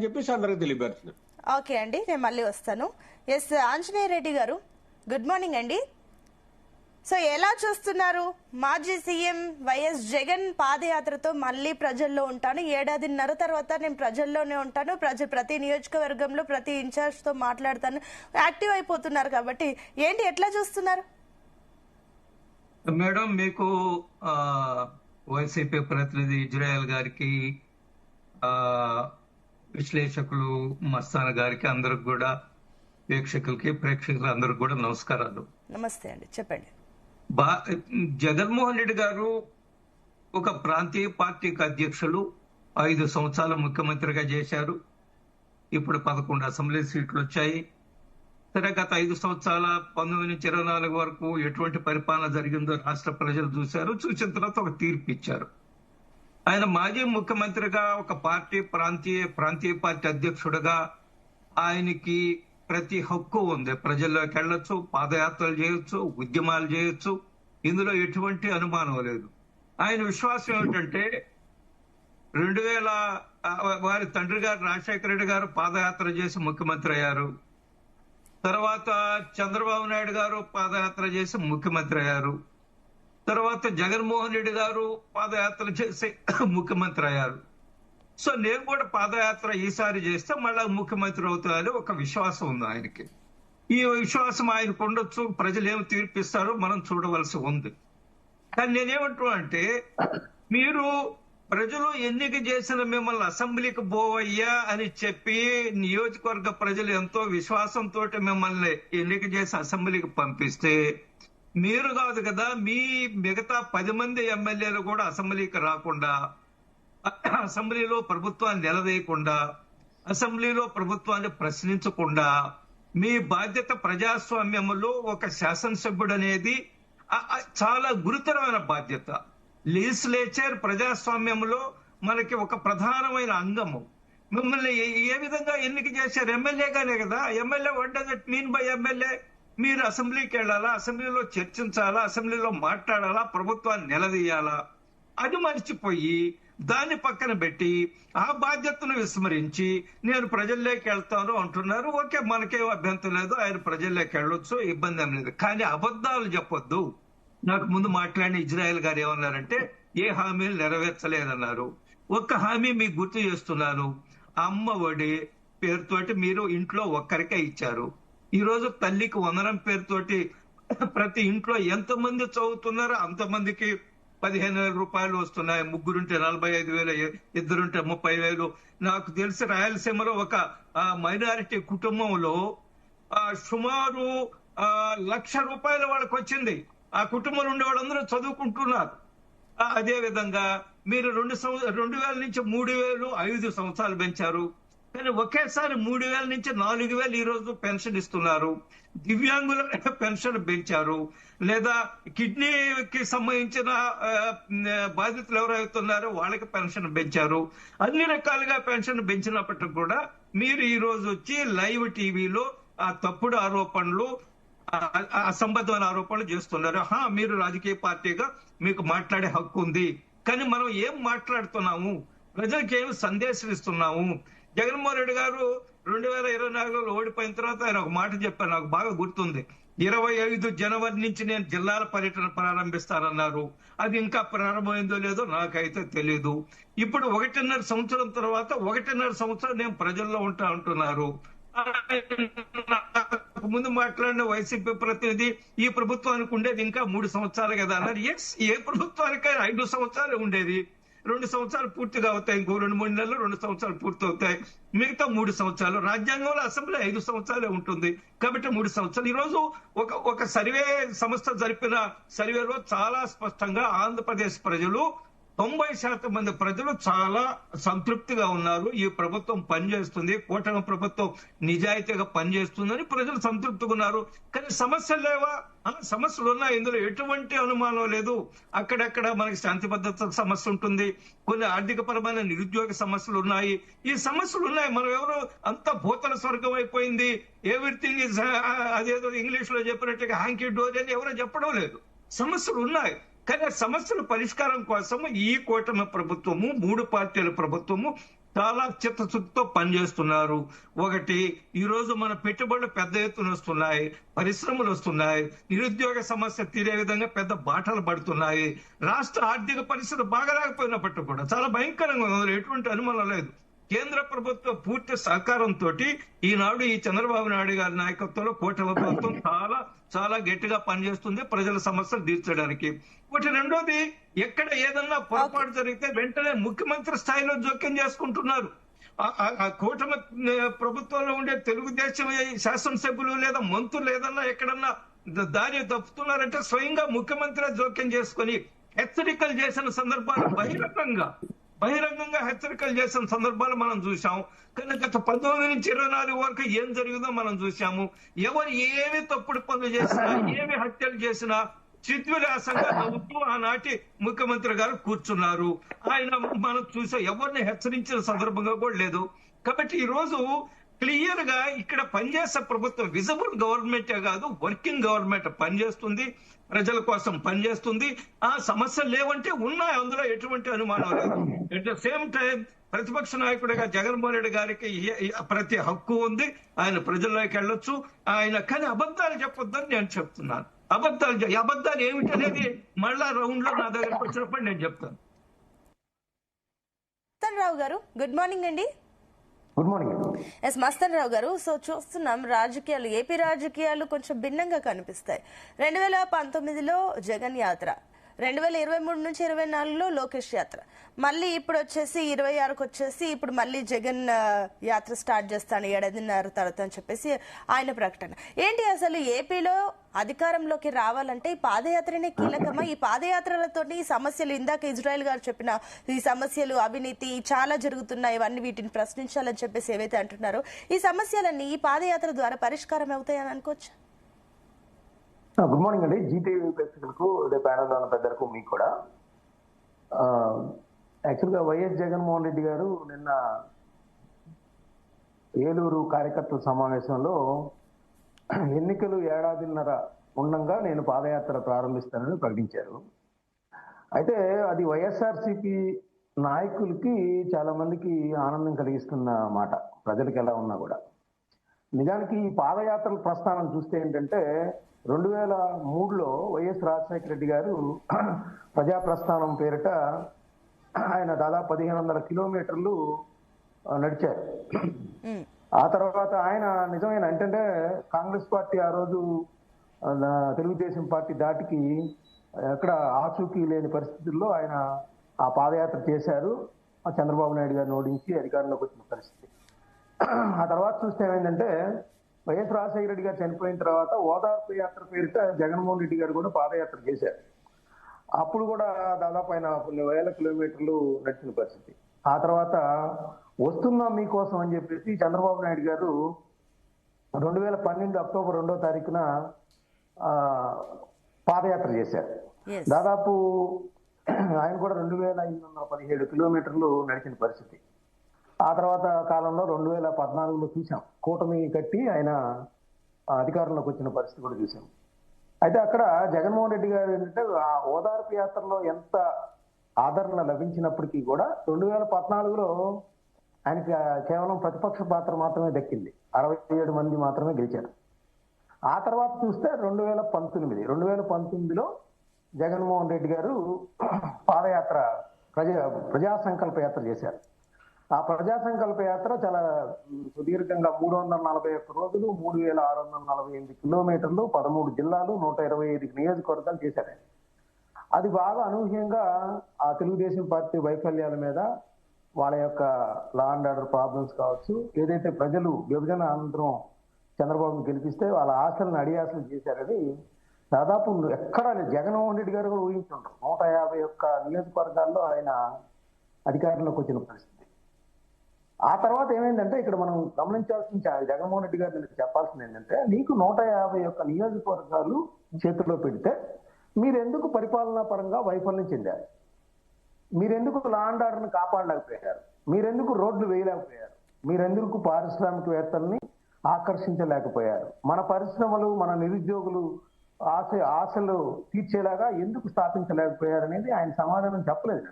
చెప్పేసి అందరికి తెలియపరుస్తున్నాను. ఓకే అండి, నేను మళ్ళీ వస్తాను. ఎస్ ఆంజనేయ రెడ్డి గారు, గుడ్ మార్నింగ్ అండి. సో ఎలా చూస్తున్నారు? మాజీ సీఎం వైఎస్ జగన్ పాదయాత్రతో మళ్ళీ ప్రజల్లో ఉంటాను, 1.5 ఏళ్ల తర్వాత నేను ప్రజల్లోనే ఉంటాను, ప్రతి నియోజకవర్గంలో ప్రతి ఇన్ఛార్జ్ తో మాట్లాడతాను, యాక్టివ్ అయిపోతున్నారు కాబట్టి ఏంటి, ఎట్లా చూస్తున్నారు? మేడం, మీకు వైసీపీ ప్రతినిధి ఇజ్రాయెల్ గారికి, విశ్లేషకులు మస్తాన్ గారికి, అందరికి కూడా, వీక్షకులకి ప్రేక్షకులు అందరికి కూడా నమస్కారాలు. నమస్తే అండి, చెప్పండి. జగన్మోహన్ రెడ్డి గారు ఒక ప్రాంతీయ పార్టీకి అధ్యక్షులు, 5 సంవత్సరాలు ముఖ్యమంత్రిగా చేశారు. ఇప్పుడు 11 అసెంబ్లీ సీట్లు వచ్చాయి. సరే, గత 5 సంవత్సరాల 19 నుంచి 24 వరకు ఎటువంటి పరిపాలన జరిగిందో రాష్ట్ర ప్రజలు చూశారు. చూసిన తర్వాత ఒక తీర్పు ఇచ్చారు. ఆయన మాజీ ముఖ్యమంత్రిగా ఒక ప్రాంతీయ పార్టీ అధ్యక్షుడిగా ఆయనకి ప్రతి హక్కు ఉంది. ప్రజల్లోకి వెళ్ళొచ్చు, పాదయాత్రలు చేయొచ్చు, ఉద్యమాలు చేయొచ్చు. ఇందులో ఎటువంటి అనుమానం లేదు. ఆయన విశ్వాసం ఏమిటంటే 2000 వారి తండ్రి గారు రాజశేఖర రెడ్డి గారు పాదయాత్ర చేసి ముఖ్యమంత్రి అయ్యారు. తర్వాత చంద్రబాబు నాయుడు గారు పాదయాత్ర చేసి ముఖ్యమంత్రి అయ్యారు. తర్వాత జగన్మోహన్ రెడ్డి గారు పాదయాత్ర చేసి ముఖ్యమంత్రి అయ్యారు. సో నేను కూడా పాదయాత్ర ఈసారి చేస్తే మళ్ళా ముఖ్యమంత్రి అవుతారని ఒక విశ్వాసం ఉంది ఆయనకి. ఈ విశ్వాసం ఆయనకు ఉండొచ్చు. ప్రజలు ఏమి తీర్పిస్తారో మనం చూడవలసి ఉంది. కానీ నేనేమంటున్నా అంటే, మీరు ప్రజలు ఎన్నిక చేసిన మిమ్మల్ని అసెంబ్లీకి పోవయ్యా అని చెప్పి నియోజకవర్గ ప్రజలు ఎంతో విశ్వాసంతో మిమ్మల్ని ఎన్నిక చేసి అసెంబ్లీకి పంపిస్తే, మీరు కాదు కదా, మీ మిగతా 10 మంది ఎమ్మెల్యేలు కూడా అసెంబ్లీకి రాకుండా, అసెంబ్లీలో ప్రభుత్వాన్ని నిలదీయకుండా, అసెంబ్లీలో ప్రభుత్వాన్ని ప్రశ్నించకుండా, మీ బాధ్యత ప్రజాస్వామ్యంలో ఒక శాసనసభ్యుడు అనేది చాలా గురుతరమైన బాధ్యత. లెజిస్లేచర్ ప్రజాస్వామ్యంలో మనకి ఒక ప్రధానమైన అంగము. మిమ్మల్ని ఏ విధంగా ఎన్నిక చేశారు? ఎమ్మెల్యేగానే కదా. MLA, what does it mean by MLA? మీరు అసెంబ్లీకి వెళ్ళాలా, అసెంబ్లీలో చర్చించాలా, అసెంబ్లీలో మాట్లాడాలా, ప్రభుత్వాన్ని నిలదీయాలా? అది మర్చిపోయి దాన్ని పక్కన పెట్టి ఆ బాధ్యతను విస్మరించి నేను ప్రజల్లోకి వెళ్తాను అంటున్నారు. ఓకే, మనకేం అభ్యంతరం లేదు, ఆయన ప్రజల్లోకి వెళ్ళొచ్చు, ఇబ్బంది ఏం లేదు. కానీ అబద్ధాలు చెప్పొద్దు. నాకు ముందు మాట్లాడిన ఇజ్రాయెల్ గారు ఏమన్నారంటే, ఏ హామీలు నెరవేర్చలేదన్నారు. ఒక్క హామీ మీకు గుర్తు చేస్తున్నాను. అమ్మ ఒడి పేరుతోటి మీరు ఇంట్లో ఒక్కరికే ఇచ్చారు. ఈ రోజు తల్లికి వందనం పేరుతోటి ప్రతి ఇంట్లో ఎంతమంది చదువుతున్నారో అంతమందికి 15,000 రూపాయలు వస్తున్నాయి. ముగ్గురుంటే 45,000, ఇద్దరుంటే 30,000. నాకు తెలిసి రాయలసీమలో ఒక మైనారిటీ కుటుంబంలో సుమారు 1,00,000 రూపాయలు వాళ్ళకి వచ్చింది. ఆ కుటుంబంలో ఉండే వాళ్ళందరూ చదువుకుంటున్నారు. అదే విధంగా మీరు 2,000 నుంచి 3,000 5 సంవత్సరాలు పెంచారు. కానీ ఒకేసారి 3,000 నుంచి 4,000 ఈ రోజు పెన్షన్ ఇస్తున్నారు. దివ్యాంగుల పెన్షన్ పెంచారు. లేదా కిడ్నీకి సంబంధించిన బాధితులు ఎవరైతున్నారో వాళ్ళకి పెన్షన్ పెంచారు. అన్ని రకాలుగా పెన్షన్ పెంచినప్పటికీ కూడా మీరు ఈ రోజు వచ్చి లైవ్ టీవీలో ఆ తప్పుడు ఆరోపణలు, అసంబద్ధమైన ఆరోపణలు చేస్తున్నారు. మీరు రాజకీయ పార్టీగా మీకు మాట్లాడే హక్కు ఉంది. కానీ మనం ఏం మాట్లాడుతున్నాము, ప్రజలకు ఏమి సందేశం ఇస్తున్నాము? జగన్మోహన్ రెడ్డి గారు 2024లో ఓడిపోయిన తర్వాత ఆయన ఒక మాట చెప్పారు, నాకు బాగా గుర్తుంది. 25 జనవరి నుంచి నేను జిల్లాల పర్యటన ప్రారంభిస్తానన్నారు. అది ఇంకా ప్రారంభమైందో లేదో నాకైతే తెలియదు. ఇప్పుడు 1.5 సంవత్సరం తర్వాత 1.5 సంవత్సరం నేను ప్రజల్లో ఉంటా అంటున్నారు. ముందు మాట్లాడిన వైసీపీ ప్రతినిధి, ఈ ప్రభుత్వానికి ఉండేది ఇంకా 3 సంవత్సరాలు కదా అన్నారు. ఎస్, ఏ ప్రభుత్వానికైనా 5 సంవత్సరాలు ఉండేది. 2 సంవత్సరాలు పూర్తిగా అవుతాయి. ఇంకో 2-3 నెలలు 2 సంవత్సరాలు పూర్తి అవుతాయి. మిగతా 3 సంవత్సరాలు. రాజ్యాంగంలో అసెంబ్లీ 5 సంవత్సరాలే ఉంటుంది కాబట్టి 3 సంవత్సరాలు. ఈ రోజు ఒక సర్వే సంస్థ జరిపిన సర్వేలో చాలా స్పష్టంగా ఆంధ్రప్రదేశ్ ప్రజలు 90% మంది ప్రజలు చాలా సంతృప్తిగా ఉన్నారు. ఈ ప్రభుత్వం పనిచేస్తుంది, కూటమి ప్రభుత్వం నిజాయితీగా పనిచేస్తుందని ప్రజలు సంతృప్తిగా ఉన్నారు. కానీ సమస్యలు లేవా? సమస్యలు ఉన్నాయి, ఇందులో ఎటువంటి అనుమానం లేదు. అక్కడక్కడ మనకి శాంతి భద్రత సమస్య ఉంటుంది, కొన్ని ఆర్థిక పరమైన నిరుద్యోగ సమస్యలు ఉన్నాయి. ఈ సమస్యలు ఉన్నాయి. మనం ఎవరు అంత భూతల స్వర్గం అయిపోయింది, ఎవ్రీథింగ్ ఇస్ అదేదో ఇంగ్లీష్ లో చెప్పినట్టుగా హ్యాంకీ డోర్ అని ఎవరో చెప్పడం లేదు. సమస్యలు ఉన్నాయి. కానీ సమస్యల పరిష్కారం కోసం ఈ కూటమి ప్రభుత్వము, 3 పార్టీల ప్రభుత్వము చాలా చిత్తశుద్ధితో పనిచేస్తున్నారు. ఒకటి, ఈ రోజు మన పెట్టుబడులు పెద్ద ఎత్తున వస్తున్నాయి, పరిశ్రమలు వస్తున్నాయి, నిరుద్యోగ సమస్య తీరే విధంగా పెద్ద బాటలు పడుతున్నాయి. రాష్ట్ర ఆర్థిక పరిస్థితి బాగలేకపోయినప్పటికీ కూడా చాలా భయంకరంగా ఉంది, అందులో ఎటువంటి అనుమానం లేదు. కేంద్ర ప్రభుత్వ పూర్తి సహకారంతో ఈనాడు ఈ చంద్రబాబు నాయుడు గారి నాయకత్వంలో కూటమి ప్రభుత్వం చాలా చాలా గట్టిగా పనిచేస్తుంది ప్రజల సమస్యలు తీర్చడానికి. ఒకటి, రెండోది, ఎక్కడ ఏదన్నా పొరపాటు జరిగితే వెంటనే ముఖ్యమంత్రి స్థాయిలో జోక్యం చేసుకుంటున్నారు. ఆ కూటమి ప్రభుత్వంలో ఉండే తెలుగుదేశం శాసనసభ్యులు లేదా మంత్రులు ఏదన్నా ఎక్కడన్నా దారి తప్పుతున్నారంటే స్వయంగా ముఖ్యమంత్రి జోక్యం చేసుకుని హెచ్చరికలు చేసిన సందర్భాలు బహిరంగంగా హెచ్చరికలు చేసిన సందర్భాలు మనం చూసాం. కానీ గత 19 నుంచి 24 వరకు ఏం జరిగిందో మనం చూసాము. ఎవరు ఏమి తప్పుడు పనులు చేసినా, ఏమి హత్యలు చేసినా చిద్విలాసంగా నవ్వుతూ ఆనాటి ముఖ్యమంత్రి గారు కూర్చున్నారు. ఆయన మనం చూసా, ఎవరిని హెచ్చరించిన సందర్భంగా కూడా లేదు. కాబట్టి ఈ రోజు క్లియర్ గా ఇక్కడ పనిచేసే ప్రభుత్వం విజిబుల్ గవర్నమెంటే కాదు, వర్కింగ్ గవర్నమెంట్ పనిచేస్తుంది, ప్రజల కోసం పనిచేస్తుంది. ఆ సమస్యలు లేవంటే ఉన్నాయి, అందులో ఎటువంటి అనుమానం లేదు. ఎట్ ద సేమ్ టైం ప్రతిపక్ష నాయకుడిగా జగన్మోహన్ రెడ్డి గారికి ప్రతి హక్కు ఉంది, ఆయన ప్రజల్లోకి వెళ్ళొచ్చు. ఆయన కానీ అబద్ధాలు చెప్పొద్దని నేను చెప్తున్నాను. అబద్ధాలు ఏమిటనేది మళ్ళా రౌండ్ లో నా దగ్గరకు వచ్చినప్పుడు నేను చెప్తాను. రావు గారు, గుడ్ మార్నింగ్ అండి. Good morning. ఎస్ మస్తన్ రావు గారు, సో చూస్తున్నాం రాజకీయాలు, ఏపీ రాజకీయాలు కొంచెం భిన్నంగా కనిపిస్తాయి. 2019లో జగన్ యాత్ర, 2023 నుంచి 24లో లోకేష్ యాత్ర, మళ్ళీ ఇప్పుడు వచ్చేసి 26కు వచ్చేసి ఇప్పుడు మళ్ళీ జగన్ యాత్ర స్టార్ట్ చేస్తాను 7.5 తర్వాత అని చెప్పేసి ఆయన ప్రకటన. ఏంటి అసలు ఏపీలో అధికారంలోకి రావాలంటే ఈ పాదయాత్రనే కీలకమా? ఈ పాదయాత్రలతో ఈ సమస్యలు, ఇందాక ఇజ్రాయెల్ గారు చెప్పిన ఈ సమస్యలు, అవినీతి చాలా జరుగుతున్నాయి, ఇవన్నీ వీటిని ప్రశ్నించాలని చెప్పేసి ఏవైతే అంటున్నారో ఈ సమస్యలన్నీ ఈ పాదయాత్ర ద్వారా పరిష్కారం అవుతాయని అనుకోవచ్చు. గుడ్ మార్నింగ్ అండి, జీటీవీ ప్రేక్షకులకు, ప్యానల్ ఉన్న పెద్దలకు, మీకు కూడా. యాక్చువల్గా వైఎస్ జగన్మోహన్ రెడ్డి గారు నిన్న ఏలూరు కార్యకర్తల సమావేశంలో ఎన్నికలు 1.5 ఉండగా నేను పాదయాత్ర ప్రారంభిస్తానని ప్రకటించారు. అయితే అది వైఎస్ఆర్సీపీ నాయకులకి చాలా మందికి ఆనందం కలిగిస్తున్న మాట, ప్రజలకు ఎలా ఉన్నా కూడా. నిజానికి ఈ పాదయాత్రల ప్రస్థానం చూస్తే ఏంటంటే 2003లో వైఎస్ రాజశేఖర రెడ్డి గారు ప్రజా ప్రస్థానం పేరిట ఆయన దాదాపు 1500 కిలోమీటర్లు నడిచారు. ఆ తర్వాత ఆయన నిజమైన ఏంటంటే కాంగ్రెస్ పార్టీ ఆ రోజు తెలుగుదేశం పార్టీ దాటికి ఎక్కడ ఆచూకీ లేని పరిస్థితుల్లో ఆయన ఆ పాదయాత్ర చేశారు. చంద్రబాబు నాయుడు గారిని ఓడించి అధికారంలోకి వచ్చిన పరిస్థితి. ఆ తర్వాత చూస్తే ఏమైందంటే వైఎస్ రాజశేఖర రెడ్డి గారు చనిపోయిన తర్వాత ఓదార్పు యాత్ర పేరిట జగన్మోహన్ రెడ్డి గారు కూడా పాదయాత్ర చేశారు. అప్పుడు కూడా దాదాపు ఆయన కొన్ని వేల కిలోమీటర్లు నడిచిన పరిస్థితి. ఆ తర్వాత వస్తున్నాం మీకోసం అని చెప్పేసి చంద్రబాబు నాయుడు గారు 2012 అక్టోబర్ 2వ తారీఖున పాదయాత్ర చేశారు. దాదాపు ఆయన కూడా 2517 కిలోమీటర్లు నడిచిన పరిస్థితి. ఆ తర్వాత కాలంలో 2014లో చూసాం, కూటమి కట్టి ఆయన అధికారంలోకి వచ్చిన పరిస్థితి కూడా చూసాం. అయితే అక్కడ జగన్మోహన్ రెడ్డి గారు ఏంటంటే ఆ ఓదార్పు యాత్రలో ఎంత ఆదరణ లభించినప్పటికీ కూడా 2014లో ఆయనకి కేవలం ప్రతిపక్ష పాత్ర మాత్రమే దక్కింది, 67 మంది మాత్రమే గెలిచారు. ఆ తర్వాత చూస్తే 2019లో జగన్మోహన్ రెడ్డి గారు పాదయాత్ర ప్రజా సంకల్ప యాత్ర చేశారు. ఆ ప్రజా సంకల్ప యాత్ర చాలా సుదీర్ఘంగా 341 రోజులు, 3648 కిలోమీటర్లు, 13 జిల్లాలు, 125 నియోజకవర్గాలు చేశారు. అది బాగా అనూహ్యంగా ఆ తెలుగుదేశం పార్టీ వైఫల్యాల మీద, వాళ్ళ యొక్క లా అండ్ ఆర్డర్ ప్రాబ్లమ్స్ కావచ్చు, ఏదైతే ప్రజలు విభజన అనంతరం చంద్రబాబును గెలిపిస్తే వాళ్ళ ఆశలను అడియాసలు చేశారని దాదాపు ఎక్కడ జగన్మోహన్ రెడ్డి గారు కూడా ఊహించుంటారు. 151 నియోజకవర్గాల్లో ఆయన అధికారంలోకి వచ్చిన పరిస్థితి. ఆ తర్వాత ఏమైందంటే ఇక్కడ మనం గమనించాల్సిన జగన్మోహన్ రెడ్డి గారు చెప్పాల్సింది ఏంటంటే, నీకు 151 నియోజకవర్గాలు చేతిలో పెడితే మీరెందుకు పరిపాలనా పరంగా వైఫల్యం చెందారు? మీరెందుకు లా అండ్ ఆర్డర్ని కాపాడలేకపోయారు? మీరెందుకు రోడ్లు వేయలేకపోయారు? మీరెందుకు పారిశ్రామికవేత్తల్ని ఆకర్షించలేకపోయారు? మన పరిశ్రమలు, మన నిరుద్యోగులు ఆశలు తీర్చేలాగా ఎందుకు స్థాపించలేకపోయారు అనేది ఆయన సమాధానం చెప్పలేదు.